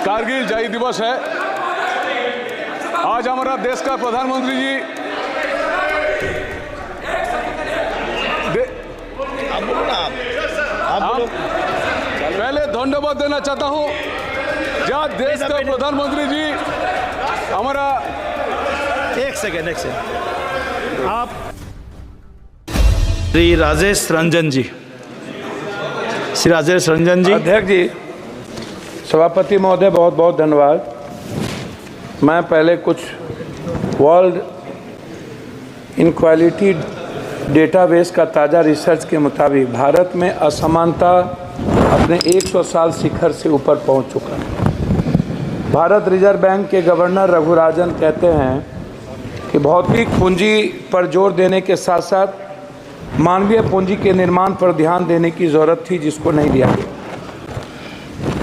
कारगिल जय दिवस है। आज हमारा देश का प्रधानमंत्री जी पहले धन्यवाद देना चाहता हूं। जहाँ देश का प्रधानमंत्री जी हमारा एक सेकेंड आप श्री राजेश रंजन जी, श्री राजेश रंजन जी। अध्यक्ष जी, सभापति महोदय बहुत बहुत धन्यवाद। मैं पहले कुछ वर्ल्ड इनक्वालिटी डेटाबेस का ताज़ा रिसर्च के मुताबिक भारत में असमानता अपने 100 साल शिखर से ऊपर पहुंच चुका है। भारत रिजर्व बैंक के गवर्नर रघुराजन कहते हैं कि भौतिक पूंजी पर जोर देने के साथ साथ मानवीय पूंजी के निर्माण पर ध्यान देने की ज़रूरत थी, जिसको नहीं दिया गया।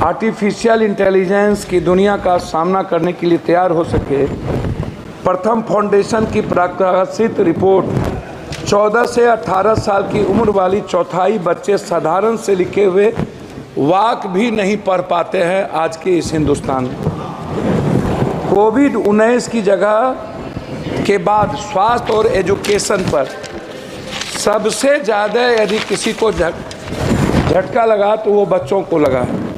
आर्टिफिशियल इंटेलिजेंस की दुनिया का सामना करने के लिए तैयार हो सके, प्रथम फाउंडेशन की प्रकाशित रिपोर्ट 14 से 18 साल की उम्र वाली चौथाई बच्चे साधारण से लिखे हुए वाक भी नहीं पढ़ पाते हैं आज के इस हिंदुस्तान में। कोविड-19 की जगह के बाद स्वास्थ्य और एजुकेशन पर सबसे ज़्यादा यदि किसी को झटका लगा तो वो बच्चों को लगा है।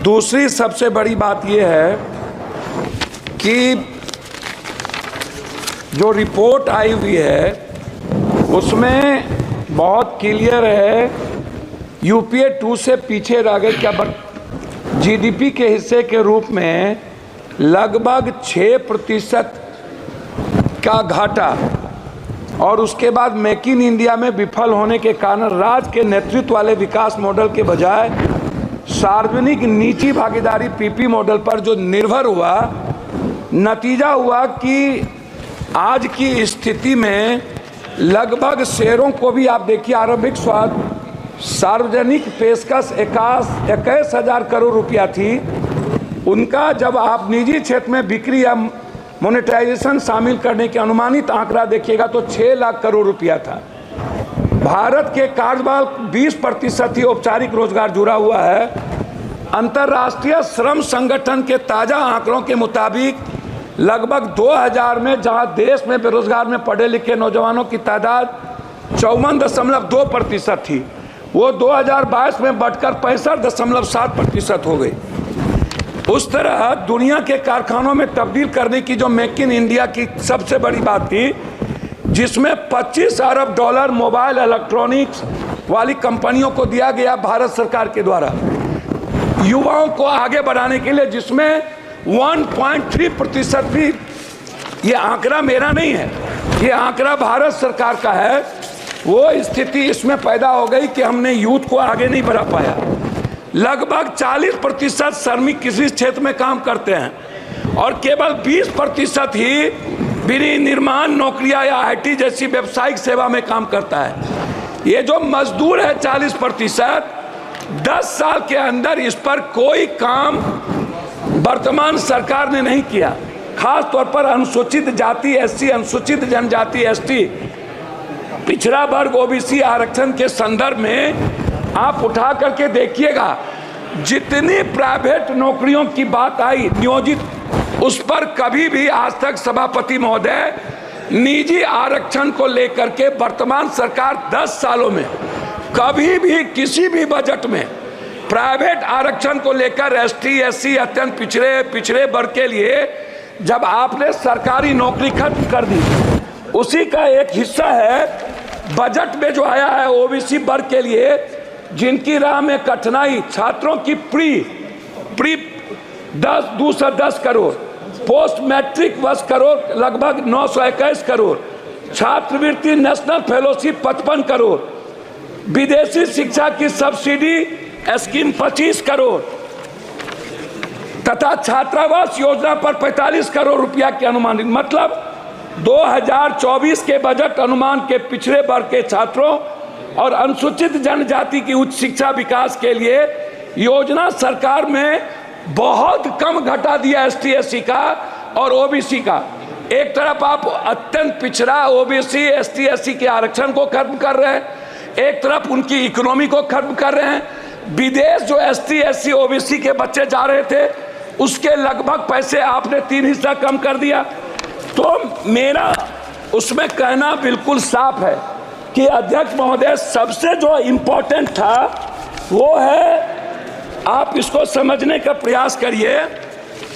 दूसरी सबसे बड़ी बात यह है कि जो रिपोर्ट आई हुई है उसमें बहुत क्लियर है, यूपीए 2 से पीछे रह गए। क्या जीडीपी के हिस्से के रूप में लगभग 6% का घाटा, और उसके बाद मेक इन इंडिया में विफल होने के कारण राज्य के नेतृत्व वाले विकास मॉडल के बजाय सार्वजनिक निजी भागीदारी पीपी मॉडल पर जो निर्भर हुआ, नतीजा हुआ कि आज की स्थिति में लगभग शेयरों को भी आप देखिए, आरंभिक सार्वजनिक पेशकश 21,000 करोड़ रुपया थी, उनका जब आप निजी क्षेत्र में बिक्री या मोनेटाइजेशन शामिल करने के अनुमानित आंकड़ा देखिएगा तो 6 लाख करोड़ रुपया था। भारत के कार्यबल 20% ही औपचारिक रोजगार जुड़ा हुआ है। अंतर्राष्ट्रीय श्रम संगठन के ताज़ा आंकड़ों के मुताबिक लगभग 2000 में जहां देश में बेरोजगार में पढ़े लिखे नौजवानों की तादाद 54.2% थी, वो 2022 में बढ़कर 65.7% हो गई। उस तरह दुनिया के कारखानों में तब्दील करने की जो मेक इन इंडिया की सबसे बड़ी बात थी, जिसमें 25 अरब डॉलर मोबाइल इलेक्ट्रॉनिक्स वाली कंपनियों को दिया गया भारत सरकार के द्वारा युवाओं को आगे बढ़ाने के लिए, जिसमें 1.3% भी, ये आंकड़ा मेरा नहीं है, ये आंकड़ा भारत सरकार का है। वो स्थिति इसमें पैदा हो गई कि हमने यूथ को आगे नहीं बढ़ा पाया। लगभग 40% श्रमिक किसी क्षेत्र में काम करते हैं और केवल 20% ही विनिर्माण नौकरियां या आईटी जैसी व्यावसायिक सेवा में काम करता है। ये जो मजदूर है 40%, 10 साल के अंदर इस पर कोई काम वर्तमान सरकार ने नहीं किया। खास तौर पर अनुसूचित जाति एससी, अनुसूचित जनजाति एसटी, पिछड़ा वर्ग ओबीसी आरक्षण के संदर्भ में आप उठा करके देखिएगा, जितनी प्राइवेट नौकरियों की बात आई नियोजित, उस पर कभी भी आज तक सभापति महोदय निजी आरक्षण को लेकर के वर्तमान सरकार 10 सालों में कभी भी किसी भी बजट में प्राइवेट आरक्षण को लेकर एसटी एससी अत्यंत पिछड़े वर्ग के लिए जब आपने सरकारी नौकरी खत्म कर दी, उसी का एक हिस्सा है बजट में जो आया है ओबीसी वर्ग के लिए, जिनकी राह में कठिनाई, छात्रों की pre 210 crore, post matric 10 crore, लगभग 921 करोड़, छात्रवृत्ति नेशनल फेलोशिप 55 करोड़, विदेशी शिक्षा की सब्सिडी स्कीम 25 करोड़ तथा छात्रावास योजना पर 45 करोड़ रुपया के अनुमानित, मतलब 2024 के बजट अनुमान के पिछड़े वर्ग के छात्रों और अनुसूचित जनजाति की उच्च शिक्षा विकास के लिए योजना सरकार में बहुत कम घटा दिया एसटी एससी का और ओबीसी का। एक तरफ आप अत्यंत पिछड़ा ओबीसी एसटी एससी के आरक्षण को खत्म कर रहे हैं, एक तरफ उनकी इकोनॉमी को खत्म कर रहे हैं, विदेश जो ST SC OBC के बच्चे जा रहे थे उसके लगभग पैसे आपने 3 हिस्सा कम कर दिया। तो मेरा उसमें कहना बिल्कुल साफ है कि अध्यक्ष महोदय सबसे जो इम्पोर्टेंट था वो है, आप इसको समझने का प्रयास करिए,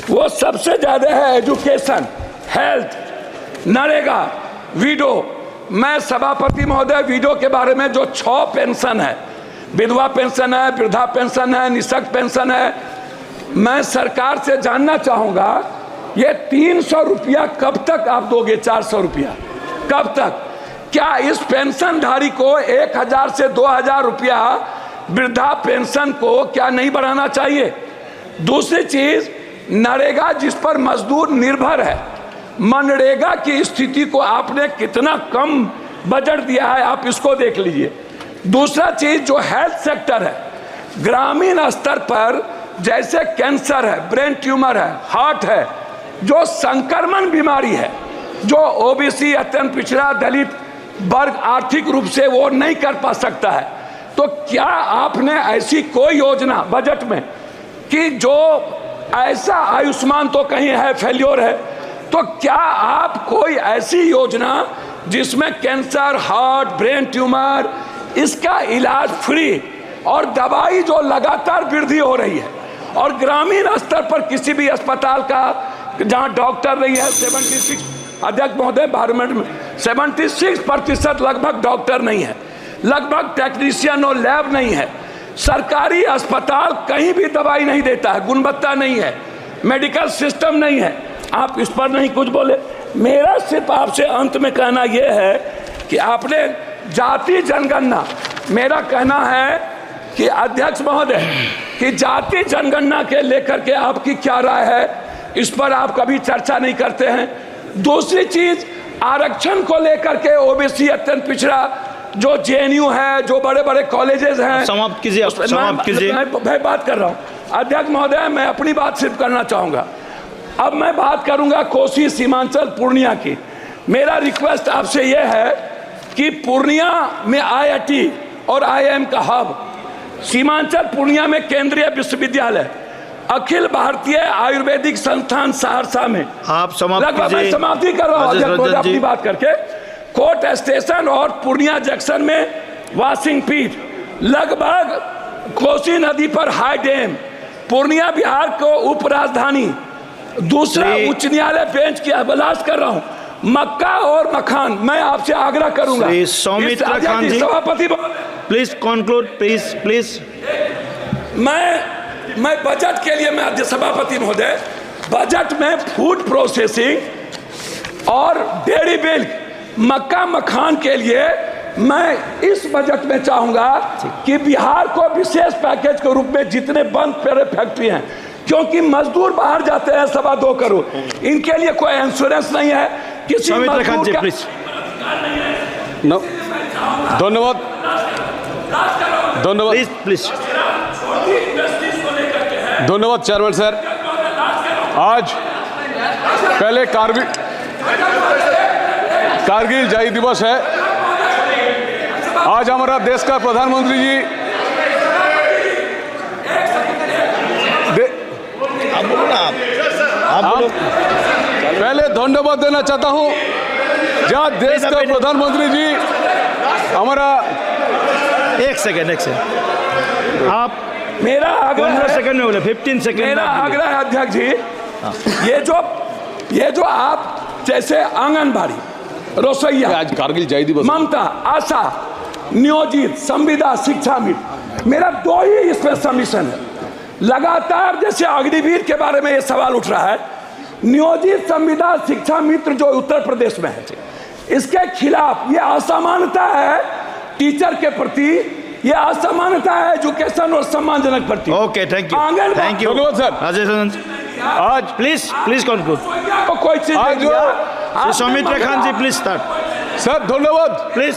वो सबसे ज़्यादा है एजुकेशन, हेल्थ, नरेगा, विडो। मैं सभापति महोदय विडो के बारे में जो 6 पेंशन है, विधवा पेंशन है, वृद्धा पेंशन है, निःशक्त पेंशन है, मैं सरकार से जानना चाहूँगा ये 300 रुपया कब तक आप दोगे? 400 रुपया कब तक? क्या इस पेंशनधारी को 1000 से 2000 रुपया वृद्धा पेंशन को क्या नहीं बढ़ाना चाहिए? दूसरी चीज, नरेगा जिस पर मजदूर निर्भर है, मनरेगा की स्थिति को आपने कितना कम बजट दिया है, आप इसको देख लीजिए। दूसरा चीज जो हेल्थ सेक्टर है, ग्रामीण स्तर पर जैसे कैंसर है, ब्रेन ट्यूमर है, हार्ट है, जो संक्रमण बीमारी है, जो OBC अत्यंत पिछड़ा दलित वर्ग आर्थिक रूप से वो नहीं कर पा सकता है, तो क्या आपने ऐसी कोई योजना बजट में कि जो ऐसा, आयुष्मान तो कहीं है फेल्योर है, तो क्या आप कोई ऐसी योजना जिसमें कैंसर, हार्ट, ब्रेन ट्यूमर, इसका इलाज फ्री और दवाई जो लगातार वृद्धि हो रही है, और ग्रामीण स्तर पर किसी भी अस्पताल का जहां डॉक्टर नहीं है, 76 अध्यक्ष महोदय 12 मिनट में 76% लगभग डॉक्टर नहीं है, लगभग टेक्नीशियन और लैब नहीं है, सरकारी अस्पताल कहीं भी दवाई नहीं देता है, गुणवत्ता नहीं है, मेडिकल सिस्टम नहीं है, आप इस पर नहीं कुछ बोले। मेरा सिर्फ आपसे अंत में कहना यह है कि आपने जाति जनगणना, मेरा कहना है कि अध्यक्ष महोदय कि जाति जनगणना के लेकर के आपकी क्या राय है, इस पर आप कभी चर्चा नहीं करते हैं। दूसरी चीज, आरक्षण को लेकर के OBC अत्यंत पिछड़ा जो JNU है, जो बड़े बड़े कॉलेजेस हैं, समाप्त कीजिए, समाप्त कीजिए। मैं बात कर रहा हूं अध्यक्ष महोदय, मैं अपनी बात सिर्फ करना चाहूंगा। अब मैं बात करूंगा कोसी, सीमांचल, पूर्णिया की। मेरा रिक्वेस्ट आपसे यह है कि पूर्णिया में IIT और IIM का हब, सीमांचल पूर्णिया में केंद्रीय विश्वविद्यालय, अखिल भारतीय आयुर्वेदिक संस्थान सहरसा में, आप समाप्त कीजिए। समाप्ति कर रहा हूं अपनी बात करके। कोर्ट स्टेशन और पूर्णिया जंक्शन में वॉशिंग पीठ, लगभग कोसी नदी पर हाई डैम, पूर्णिया बिहार को उप राजधानी, दूसरा उच्च न्यायालय बेंच की अभिलाष कर रहा हूं, मक्का और मखान। मैं आपसे आग्रह करूंगा, सौमित्र खान जी, सभापति प्लीज कंक्लूड, प्लीज। मैं बजट के लिए, मैं सभापति महोदय, बजट में फूड प्रोसेसिंग और डेयरी मिल्क, मक्का मखान के लिए मैं इस बजट में चाहूंगा कि बिहार को विशेष पैकेज के रूप में जितने बंद पड़े फैक्ट्री हैं, क्योंकि मजदूर बाहर जाते हैं 2.25 करोड़, इनके लिए कोई इंश्योरेंस नहीं है, किसी मजदूर का धन्यवाद, धन्यवाद, प्लीज धन्यवाद चेयरमैन सर। आज पहले कारगिल जय दिवस है। आज हमारा देश का प्रधानमंत्री जी पहले धन्यवाद देना चाहता हूं, जहां देश का प्रधानमंत्री जी हमारा 1 सेकेंड आप मेरा आग्रह 15 सेकंड में बोले, 15 सेकंड। मेरा आग्रह है अध्यक्ष जी, ये जो आप जैसे आंगनबाड़ी, रसोईया, आज कारगिल जय दिवस, ममता, आशा, नियोजित, संविदा, शिक्षा मित्र, मेरा 2 ही इसमें सबमिशन है। लगातार जैसे अग्निवीर के बारे में ये सवाल उठ रहा है, नियोजित, संविदा, शिक्षा मित्र जो उत्तर प्रदेश में है, इसके खिलाफ ये असमानता है टीचर के प्रति, ये असमानता है एजुकेशन और सम्मानजनक प्रति। Okay, thank you, thank you धन्यवाद सर। आज प्लीज कंक्लूड। कोई चीज सौमित्र खान जी प्लीज स्टार्ट। सर धन्यवाद, प्लीज।